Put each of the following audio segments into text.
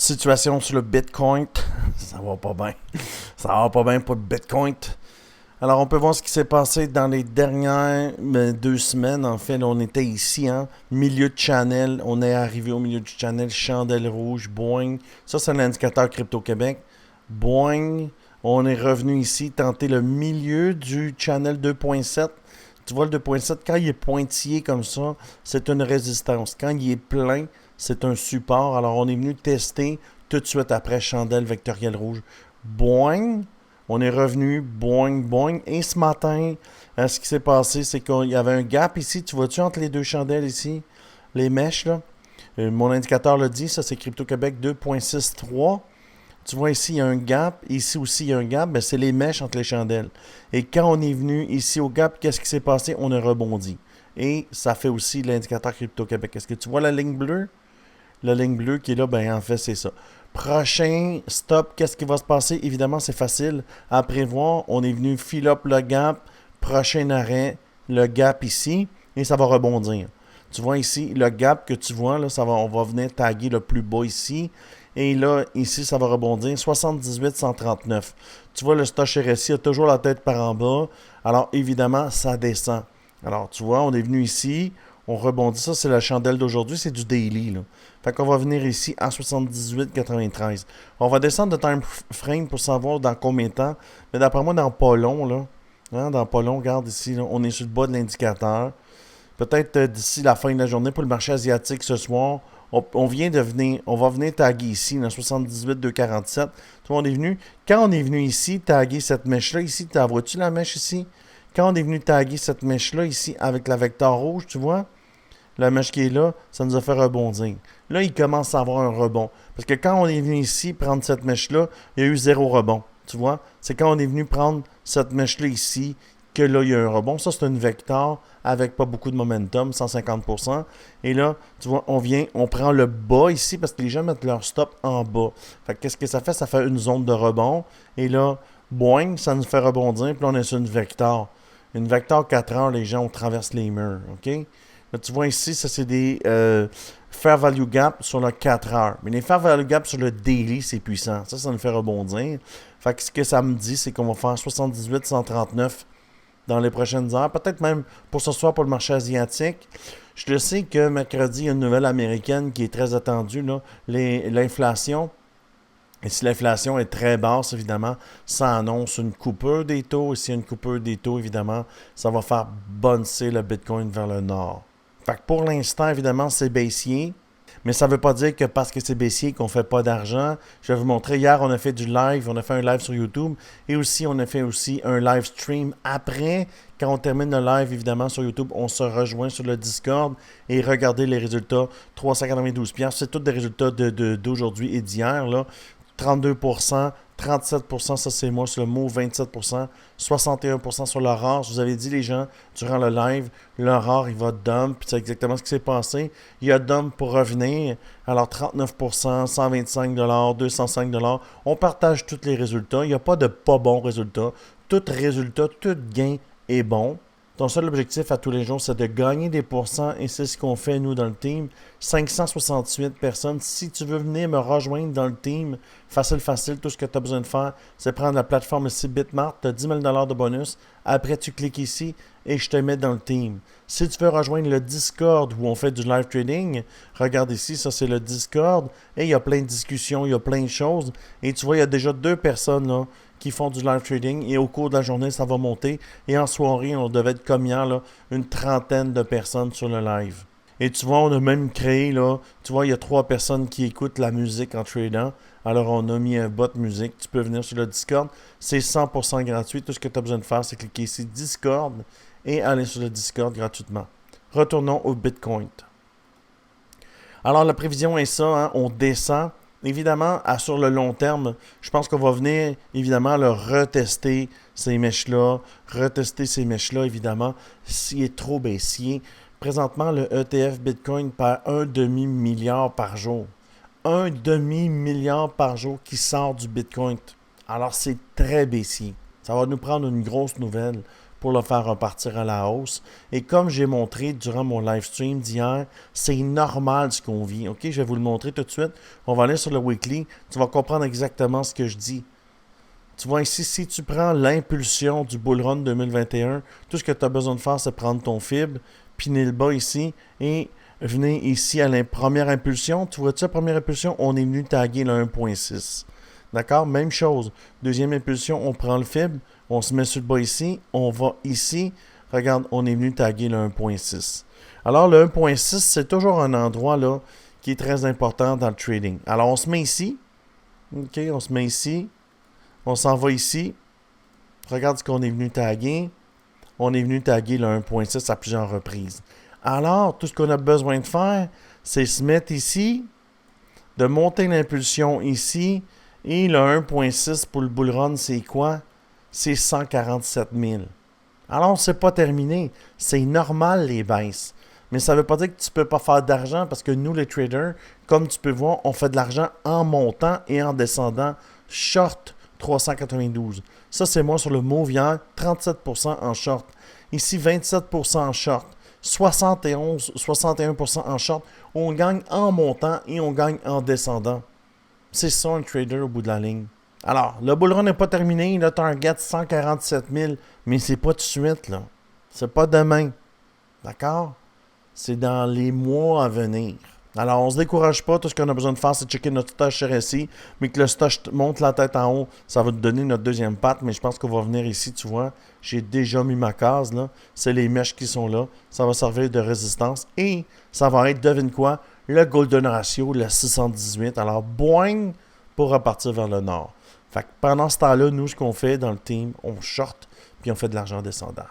Situation sur le Bitcoin. Ça va pas bien. Ça va pas bien pour le Bitcoin. Alors, on peut voir ce qui s'est passé dans les dernières 2 semaines. En fait, on était ici, milieu de channel. On est arrivé au milieu du channel, chandelle rouge, boing. Ça, c'est l'indicateur Crypto-Québec. Boing. On est revenu ici, tenter le milieu du channel 2.7. Tu vois, le 2.7, quand il est pointillé comme ça, c'est une résistance. Quand il est plein, c'est un support. Alors, on est venu tester tout de suite après chandelle vectorielle rouge. Boing. On est revenu, boing, boing. Et ce matin, ce qui s'est passé, c'est qu'il y avait un gap ici. Tu vois-tu entre les deux chandelles ici? Les mèches, là. Mon indicateur le dit, ça c'est Crypto-Québec 2.63. Tu vois ici, il y a un gap. Ici aussi, il y a un gap. Ben, c'est les mèches entre les chandelles. Et quand on est venu ici au gap, qu'est-ce qui s'est passé? On a rebondi. Et ça fait aussi l'indicateur Crypto-Québec. Est-ce que tu vois la ligne bleue? La ligne bleue qui est là, ben en fait, c'est ça. Prochain stop, qu'est-ce qui va se passer? Évidemment, c'est facile à prévoir. On est venu fill up le gap. Prochain arrêt, le gap ici. Et ça va rebondir. Tu vois ici, le gap que tu vois, là, on va venir taguer le plus bas ici. Et là, ici, ça va rebondir. 78, 139. Tu vois, le stock RSI a toujours la tête par en bas. Alors, évidemment, ça descend. Alors, tu vois, on est venu ici. On rebondit. Ça, c'est la chandelle d'aujourd'hui. C'est du daily, là. Fait qu'on va venir ici à 78,93. On va descendre de time frame pour savoir dans combien de temps. Mais d'après moi, dans pas long, là. Dans pas long, regarde ici, là, on est sur le bas de l'indicateur. Peut-être d'ici la fin de la journée pour le marché asiatique ce soir. On va venir taguer ici, dans 78,247. Tu vois, on est venu. Quand on est venu ici, taguer cette mèche-là, ici, vois-tu la mèche ici? Quand on est venu taguer cette mèche-là, ici, avec la vecteur rouge, tu vois? La mèche qui est là, ça nous a fait rebondir. Là, il commence à avoir un rebond. Parce que quand on est venu ici prendre cette mèche-là, il y a eu 0 rebond. Tu vois? C'est quand on est venu prendre cette mèche-là ici que là, il y a un rebond. Ça, c'est une vecteur avec pas beaucoup de momentum, 150%. Et là, tu vois, on prend le bas ici parce que les gens mettent leur stop en bas. Fait que qu'est-ce que ça fait? Ça fait une zone de rebond. Et là, boing, ça nous fait rebondir. Puis là, on est sur une vecteur. Une vecteur 4 heures, les gens, on traverse les murs. OK? Là, tu vois ici, ça c'est des fair value gap sur le 4 heures. Mais les fair value gap sur le daily, c'est puissant. Ça nous fait rebondir. Fait que ce que ça me dit, c'est qu'on va faire 78, 139 dans les prochaines heures. Peut-être même pour ce soir pour le marché asiatique. Je le sais que mercredi, il y a une nouvelle américaine qui est très attendue, là, l'inflation. Et si l'inflation est très basse, évidemment, ça annonce une coupure des taux. Et s'il y a une coupure des taux, évidemment, ça va faire boncer le Bitcoin vers le nord. Fait que pour l'instant, évidemment, c'est baissier. Mais ça ne veut pas dire que parce que c'est baissier qu'on ne fait pas d'argent. Je vais vous montrer. Hier, on a fait du live. On a fait un live sur YouTube. Et aussi, on a fait aussi un live stream. Après, quand on termine le live, évidemment, sur YouTube, on se rejoint sur le Discord et regardez les résultats. 392$. C'est tous des résultats d'aujourd'hui et d'hier, là. 32%, 37%, ça c'est moi sur le mot, 27%, 61% sur l'horreur. Je vous avais dit, les gens, durant le live, l'horreur, il va dump, puis c'est exactement ce qui s'est passé. Il y a dump pour revenir. Alors 39%, 125$, 205$. On partage tous les résultats. Il n'y a pas de pas bons résultats. Tout résultat, tout gain est bon. Ton seul objectif à tous les jours, c'est de gagner des pourcents et c'est ce qu'on fait nous dans le team. 568 personnes. Si tu veux venir me rejoindre dans le team, facile, tout ce que tu as besoin de faire, c'est prendre la plateforme ici, Bitmart, tu as 10 000 de bonus. Après, tu cliques ici et je te mets dans le team. Si tu veux rejoindre le Discord où on fait du live trading, regarde ici, ça c'est le Discord et il y a plein de discussions, il y a plein de choses. Et tu vois, il y a déjà 2 personnes là qui font du live trading et au cours de la journée, ça va monter. Et en soirée, on devait être comme hier, là, une trentaine de personnes sur le live. Et tu vois, on a même créé, là, tu vois, il y a 3 personnes qui écoutent la musique en tradant. Alors, on a mis un bot musique. Tu peux venir sur le Discord. C'est 100% gratuit. Tout ce que tu as besoin de faire, c'est cliquer ici Discord et aller sur le Discord gratuitement. Retournons au Bitcoin. Alors, la prévision est ça, on descend. Évidemment, sur le long terme, je pense qu'on va venir, évidemment, retester ces mèches-là, évidemment, s'il est trop baissier. Présentement, le ETF Bitcoin perd un demi-milliard par jour. Un demi-milliard par jour qui sort du Bitcoin. Alors, c'est très baissier. Ça va nous prendre une grosse nouvelle pour le faire repartir à la hausse. Et comme j'ai montré durant mon live stream d'hier, c'est normal ce qu'on vit. OK, je vais vous le montrer tout de suite. On va aller sur le weekly. Tu vas comprendre exactement ce que je dis. Tu vois ici, si tu prends l'impulsion du Bull Run 2021, tout ce que tu as besoin de faire, c'est prendre ton fibre, piner le bas ici et venir ici à la première impulsion. Tu vois-tu la première impulsion? On est venu taguer le 1.6. D'accord? Même chose. Deuxième impulsion, on prend le fibre, on se met sur le bas ici, on va ici. Regarde, on est venu taguer le 1.6. Alors, le 1.6, c'est toujours un endroit là qui est très important dans le trading. Alors, on se met ici. OK, on se met ici. On s'en va ici. Regarde ce qu'on est venu taguer. On est venu taguer le 1.6 à plusieurs reprises. Alors, tout ce qu'on a besoin de faire, c'est se mettre ici, de monter l'impulsion ici, et le 1.6 pour le bull run, c'est quoi? C'est 147 000. Alors, c'est pas terminé. C'est normal, les baisses. Mais ça ne veut pas dire que tu ne peux pas faire d'argent parce que nous, les traders, comme tu peux voir, on fait de l'argent en montant et en descendant. Short 392. Ça, c'est moi sur le move hier, 37% en short. Ici, 27% en short. 61% en short. On gagne en montant et on gagne en descendant. C'est ça un trader au bout de la ligne. Alors, le bull run n'est pas terminé. Le target 147 000, mais c'est pas tout de suite, là. C'est pas demain. D'accord? C'est dans les mois à venir. Alors, on ne se décourage pas. Tout ce qu'on a besoin de faire, c'est checker notre stock RSI. Mais que le stock monte la tête en haut, ça va te donner notre deuxième patte. Mais je pense qu'on va venir ici, tu vois. J'ai déjà mis ma case, là. C'est les mèches qui sont là. Ça va servir de résistance. Et ça va être, devine quoi, le Golden Ratio, le 618. Alors, boing, pour repartir vers le nord. Fait que pendant ce temps-là, nous, ce qu'on fait dans le team, on short, puis on fait de l'argent descendant.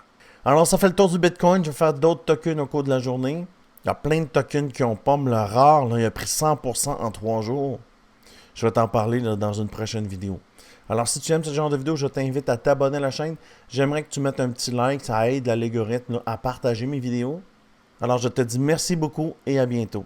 Alors, ça fait le tour du Bitcoin. Je vais faire d'autres tokens au cours de la journée. Il y a plein de tokens qui ont pomme. Le rare, là, il a pris 100% en 3 jours. Je vais t'en parler là, dans une prochaine vidéo. Alors, si tu aimes ce genre de vidéo, je t'invite à t'abonner à la chaîne. J'aimerais que tu mettes un petit like. Ça aide l'algorithme à partager mes vidéos. Alors, je te dis merci beaucoup et à bientôt.